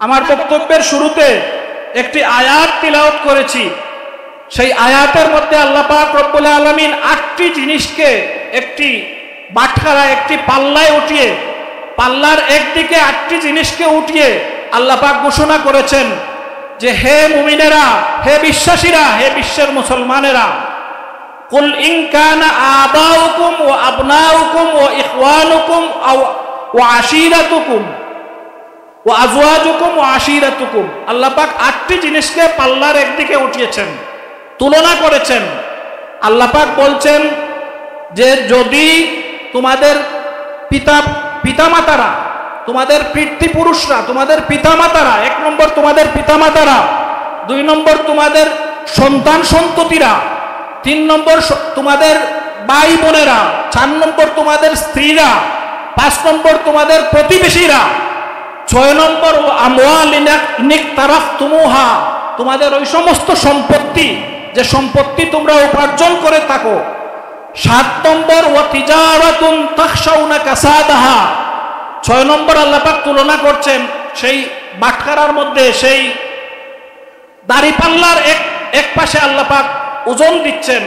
আমার বক্তব্যের শুরুতে একটি আয়াত তিলাওয়াত করেছি। সেই আয়াতের মধ্যে আল্লাহ পাক রব্বুল আলামিন 8টি জিনিসকে একটি বাটখারা, একটি পাল্লায় উঠিয়ে, পাল্লার একদিকে 8টি জিনিসকে উঠিয়ে আল্লাহ পাক ঘোষণা করেছেন যে হে মুমিনেরা, হে বিশ্বাসীরা, হে বিশ্বের মুসলমানেরা, কুল ইন কানা আবাউকুম ওয়া আবনাউকুম ওয়া ইখওয়ানুকুম ওয়া আশীরাতুকুম ওয়া আজওয়াজুকুম ওয়া আশীরাতুকুম। আল্লাহ পাক 8টি জিনিসকে পাল্লার একদিকে উঠিয়েছেন, তুলনা করেছেন। আল্লাহ পাক বলছেন যে যদি তোমাদের পিতামাতারা, তোমাদের পিতৃপুরুষরা, তোমাদের পিতামাতারা, 1 নম্বর তোমাদের পিতামাতারা, 2 নম্বর তোমাদের সন্তান সন্ততিরা, 3 নম্বর তোমাদের ভাই বোনেরা, 4 নম্বর তোমাদের স্ত্রীরা, 5 নম্বর তোমাদের প্রতিবেশীরা, 6 নম্বর আমওয়ালিন ইকতারাফতুমুহা, তোমাদের ওই সমস্ত সম্পত্তি যে সম্পত্তি তোমরা উপার্জন করে থাকো, 7 নম্বর ওয়া তিজারাতুন তাখশাউনা কাসাদাহা। 6 নম্বর আল্লাহ পাক তুলনা করছেন সেই বাটখারার মধ্যে, সেই দাড়িপাল্লার এক পাশে আল্লাহ পাক ওজন দিচ্ছেন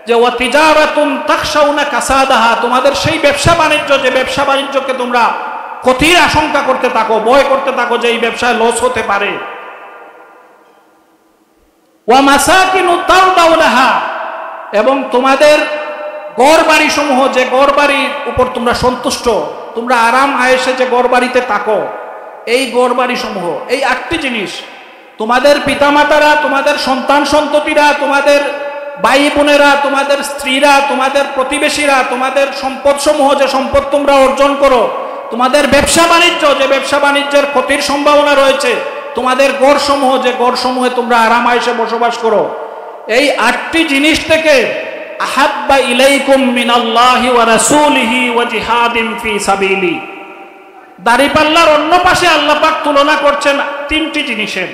যে ওয়া তিজারাতুন তাখশাউনা কাসাদাহা, তোমাদের সেই ব্যবসা বাণিজ্য, যে ব্যবসা বাণিজ্যকে তোমরা ক্ষতির আশঙ্কা করতে থাকো, ভয় করতে থাকো যে এই ব্যবসায় লস হতে পারে। ওয়া মাসাকিনু তারদাউনাহা, এবং তোমাদের গড় বাড়ি সমূহ, যে গড় বাড়ির উপর তোমরা সন্তুষ্ট, তোমরা আরাম আয়েশে যে গড় বাড়িতে থাকো, এই গড় বাড়ি সমূহ, এই 8টি জিনিস, তোমাদের পিতামাতারা, তোমাদের সন্তান সন্ততিরা, তোমাদের ভাই বোনেরা, তোমাদের স্ত্রীরা, তোমাদের প্রতিবেশীরা, তোমাদের সম্পদ সমূহ, যে সম্পদ তোমরা অর্জন করো, তোমাদের ব্যবসা বাণিজ্য, যে ব্যবসা বাণিজ্যের ক্ষতির সম্ভাবনা রয়েছে, তোমাদের গড় সমূহ, যে গড় সমূহে তোমরা আরাম আয়েশে বসবাস করো, এই 8টি জিনিস থেকে আহাব্বা ইলাইকুম মিনাল্লাহি ওয়া রাসূলিহি ওয়া জিহাদিন ফি সাবিলি। দাড়িপাল্লার অন্য পাশে আল্লাহ পাক তুলনা করছেন 3টি জিনিসের,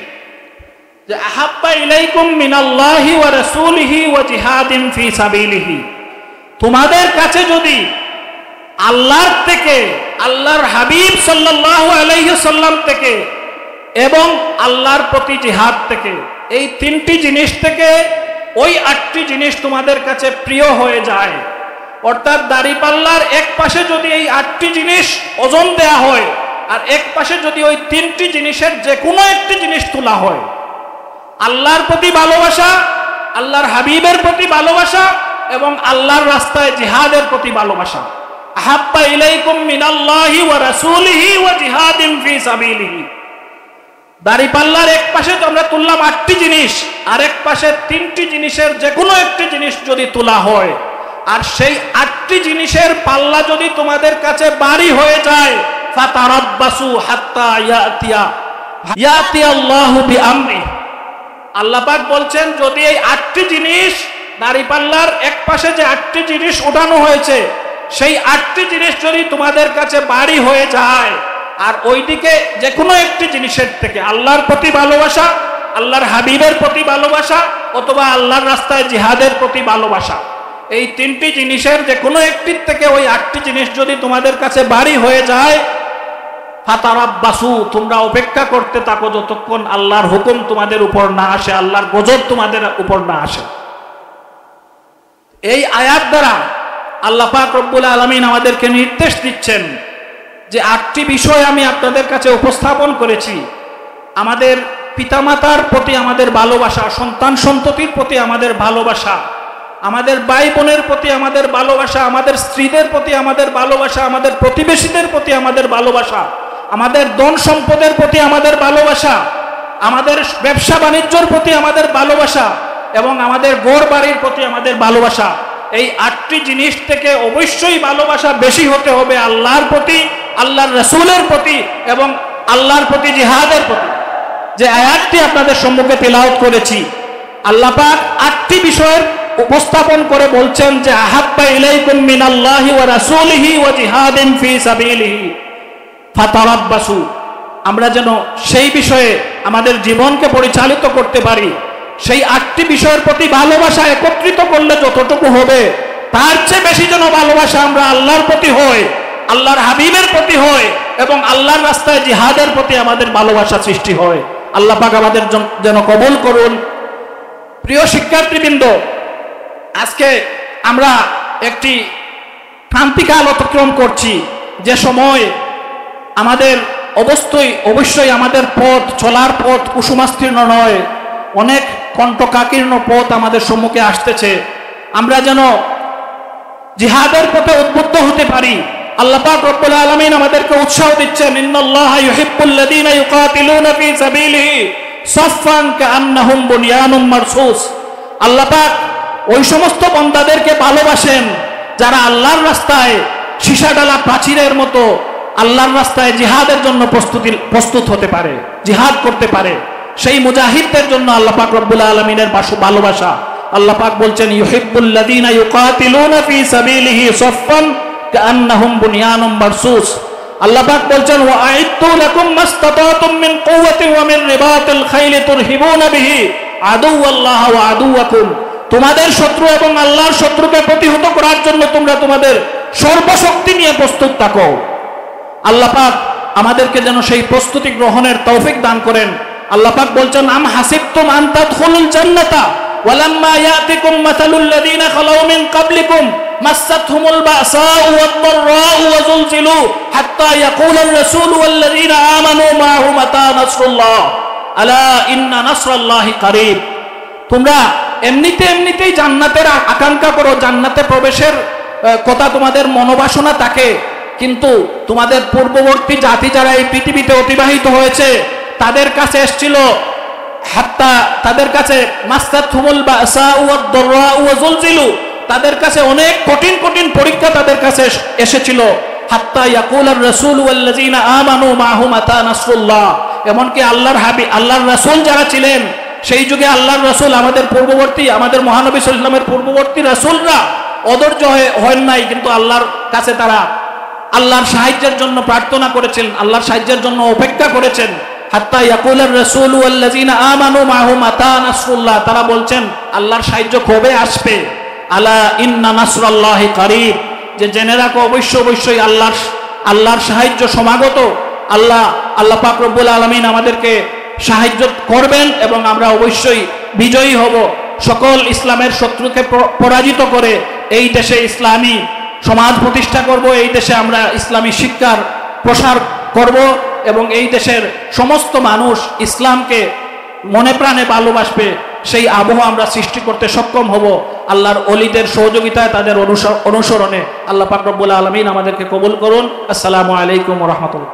যে আহাব্বা ইলাইকুম মিনাল্লাহি ওয়া রাসূলিহি ওয়া জিহাদিন ফি সাবিলিহি, তোমাদের কাছে যদি আল্লাহর থেকে, আল্লাহর হাবিব সাল্লাল্লাহু আলাইহি সাল্লাম থেকে এবং আল্লাহর প্রতি জিহাদ থেকে, এই 3টি জিনিস থেকে ওই 8টি জিনিস তোমাদের কাছে প্রিয় হয়ে যায়, অর্থাৎ দাড়িপাল্লার এক পাশে যদি এই 8টি জিনিস ওজন দেয়া হয়, আর এক পাশে যদি ওই 3টি জিনিসের যে কোনো একটি জিনিস তোলা হয়, আল্লাহর প্রতি ভালোবাসা, আল্লাহর হাবিবের প্রতি ভালোবাসা এবং আল্লাহর রাস্তায় জিহাদের প্রতি ভালোবাসা, আহাব্বা ইলাইকুম মিনাল্লাহি ওয়া রাসূলিহি ওয়া জিহাদিন ফি সাবিলিহি। দাড়িপাল্লার এক পাশে তো আমরা তুললাম 8টি জিনিস, আর এক পাশে 3টি জিনিসের যে কোনো একটি জিনিস যদি তোলা হয়, আর সেই 8টি জিনিসের পাল্লা যদি তোমাদের কাছে ভারী হয়ে যায়, ফাতারাব্বাসু হাত্তা ইয়াতি আল্লাহু বিআমরি। আল্লাহ পাক বলছেন যদি এই 8টি জিনিস, দাড়িপাল্লার এক পাশে যে 8টি জিনিস উঠানো হয়েছে, সেই 8টি জিনিস যদি তোমাদের কাছে ভারী হয়ে যায়, আর ওইদিকে যে কোনো একটি জিনিসের থেকে আল্লাহর প্রতি ভালোবাসা, আল্লাহর হাবিবের প্রতি ভালোবাসা, অথবা আল্লাহর রাস্তায় জিহাদের প্রতি ভালোবাসা, এই 3টি জিনিসের যে কোনো একটির থেকে ওই 8টি জিনিস যদি তোমাদের কাছে ভারী হয়ে যায়, ফাতারাব্বাসু, তোমরা অপেক্ষা করতে থাকো যতক্ষণ আল্লাহর হুকুম তোমাদের উপর না আসে, আল্লাহর গজব তোমাদের উপর না আসে। এই আয়াত দ্বারা আল্লাহ পাক রব্বুল আলামিন আমাদেরকে নির্দেশ দিচ্ছেন যে 8টি বিষয় আমি আপনাদের কাছে উপস্থাপন করেছি। আমাদের পিতামাতার প্রতি আমাদের ভালোবাসা, সন্তান সন্ততির প্রতি আমাদের ভালোবাসা, আমাদের ভাই বোনের প্রতি আমাদের ভালোবাসা, আমাদের স্ত্রীদের প্রতি আমাদের ভালোবাসা, আমাদের প্রতিবেশীদের প্রতি আমাদের ভালোবাসা, আমাদের ধন সম্পদের প্রতি আমাদের ভালোবাসা, আমাদের ব্যবসা বাণিজ্যর প্রতি আমাদের ভালোবাসা এবং আমাদের গড় বাড়ির প্রতি আমাদের ভালোবাসা, এই 8টি জিনিস থেকে অবশ্যই ভালোবাসা বেশি হতে হবে আল্লাহর প্রতি, আল্লাহর রাসূলের প্রতি এবং আল্লাহর প্রতি জিহাদের প্রতি। যে আয়াতটি আপনাদের সম্মুখে তেলাওয়াত করেছি, আল্লাহ পাক 8টি বিষয়ের উপস্থাপন করে বলছেন যে আহাব্বা ইলাইকুম মিনাল্লাহি ওয়া রাসূলিহি ওয়া জিহাদিন ফি সাবিলিহি ফাতারাব্বাসু। আমরা যেন সেই বিষয়ে আমাদের জীবনকে পরিচালিত করতে পারি, সেই 8টি বিষয়ের প্রতি ভালোবাসা একত্রিত করলে যতটুকু হবে তার চেয়ে বেশি যেন ভালোবাসা আমরা আল্লাহর প্রতি হয়, আল্লাহর হাবিবের প্রতি হয় এবং আল্লাহর রাস্তায় জিহাদের প্রতি আমাদের ভালোবাসা সৃষ্টি হয়। আল্লাহ পাক আমাদের যেন কবুল করুন। প্রিয় শিক্ষার্থীবৃন্দ, আজকে আমরা একটি ক্রান্তিকাল অতিক্রম করছি, যে সময় আমাদের অবশ্যই আমাদের পথ, চলার পথ কুসুমাস্তীর্ণ নয়, অনেক কণ্টকাকীর্ণ পথ আমাদের সম্মুখে আসতেছে। আমরা যেন জিহাদের পথে উদ্বুদ্ধ হতে পারি। আল্লাহ পাক রব্বুল আলামিন আমাদেরকে উৎসাহ দিচ্ছেন, ইন্নাল্লাহা ইউহিব্বুল্লাযীনা ইউকাতিলুনা ফী সাবিলিহি সাফফান কাআন্নাহুম বুনিয়ানুম মারসুস। আল্লাহ পাক ওই সমস্ত বান্দাদেরকে ভালোবাসেন যারা আল্লাহর রাস্তায় সীসাডালা প্রাচীরের মতো আল্লাহর রাস্তায় জিহাদের জন্য প্রস্তুত হতে পারে, জিহাদ করতে পারে। সেই মুজাহিদদের জন্য আল্লাহ পাক রব্বুল আলামিনের ভালোবাসা। আল্লাহ পাক বলছেন, ইউহিব্বুল্লাযীনা ইউকাতিলুনা ফী সাবিলিহি সাফফান কাআন্নাহুম বুনিয়ানুম মারসুস। আল্লাহ পাক বলছেন, ওয়া আইদ্দু লাকুম মাসতাতাতুম মিন কুওয়াতিন ওয়া মিন রিবাতিল খাইলি তুরহিবুনা বিহি আদুওয়াল্লাহ ওয়া আদুওয়াকুম। তোমাদের শত্রু এবং আল্লাহর শত্রুকে প্রতিহত করার জন্য তোমরা তোমাদের সর্বশক্তি নিয়ে প্রস্তুত থাকো। আল্লাহ পাক আমাদেরকে যেন সেই প্রস্তুতি গ্রহণের তৌফিক দান করেন। আল্লাহ পাক বলছেন, আম হাসিবতুম আন তাদখুলুল জান্নাতা ওয়ালাম্মা ইয়াতিকুম মাসালুল লাযীনা খালাউ মিন ক্বাবলিকুম মাসাতহুমুল বাসাউ ওয়াদ-দাররাউ ওয়া যুলজিলু হাত্তা ইয়াকুলার রাসূলু ওয়াল্লাযীনা আমানু মাআহু মাতা নাসরুল্লাহ আলা ইন্না নাসরাল্লাহি কারীব। তোমরা এমনিতেই জান্নাতের আকাঙ্ক্ষা করো, জান্নাতে প্রবেশের কথা তোমাদের মনোবাসনা থাকে, কিন্তু তোমাদের পূর্ববর্তী জাতি যারা এই পৃথিবীতে অতিবাহিত হয়েছে তাদের কাছে এসেছিল, তাদের কাছে মাসসাতহুমুল বাসাউ ওয়াদ-দাররাউ ওয়া যুলজিলু, তাদের কাছে অনেক কঠিন পরীক্ষা তাদের কাছে এসেছিল। হাত্তা ইয়াকুলার রাসূলু ওয়াল্লাযীনা আমানু মাআহু মাতা নাসরুল্লাহ। এমনকি আল্লাহর রাসূল যারা ছিলেন সেই যুগে, আল্লাহর রাসূল আমাদের মহানবী সাল্লাল্লাহু আলাইহি ওয়াসাল্লামের পূর্ববর্তী রাসূলরা অধৈর্য হন নাই, কিন্তু আল্লাহর কাছে তারা আল্লাহর সাহায্যের জন্য প্রার্থনা করেছেন, আল্লাহর সাহায্যের জন্য অপেক্ষা করেছেন। হাত্তা ইয়াকুলার রাসূলু ওয়াল্লাযীনা আমানু মাআহু মাতা নাসরুল্লাহ। তারা বলছেন আল্লাহর সাহায্য কবে আসবে? আলা ইন্না নাসরাল্লাহি কারীব, যে জেনে রাখো অবশ্যই আল্লাহর সাহায্য সমাগত। আল্লাহ পাক রব্বুল আলামিন আমাদেরকে সাহায্য করবেন এবং আমরা অবশ্যই বিজয়ী হব। সকল ইসলামের শত্রুকে পরাজিত করে এই দেশে ইসলামী সমাজ প্রতিষ্ঠা করব, এই দেশে আমরা ইসলামী শিক্ষার প্রসার করব এবং এই দেশের সমস্ত মানুষ ইসলামকে মনে প্রাণে ভালোবাসবে, সেই আবহাওয়া আমরা সৃষ্টি করতে সক্ষম হব আল্লাহর ওলিদের সহযোগিতায়, তাদের অনুসরণে। আল্লাহ পাক রব্বুল আলামিন আমাদেরকে কবুল করুন। আসসালামু আলাইকুম ওয়া রাহমাতুল্লাহ।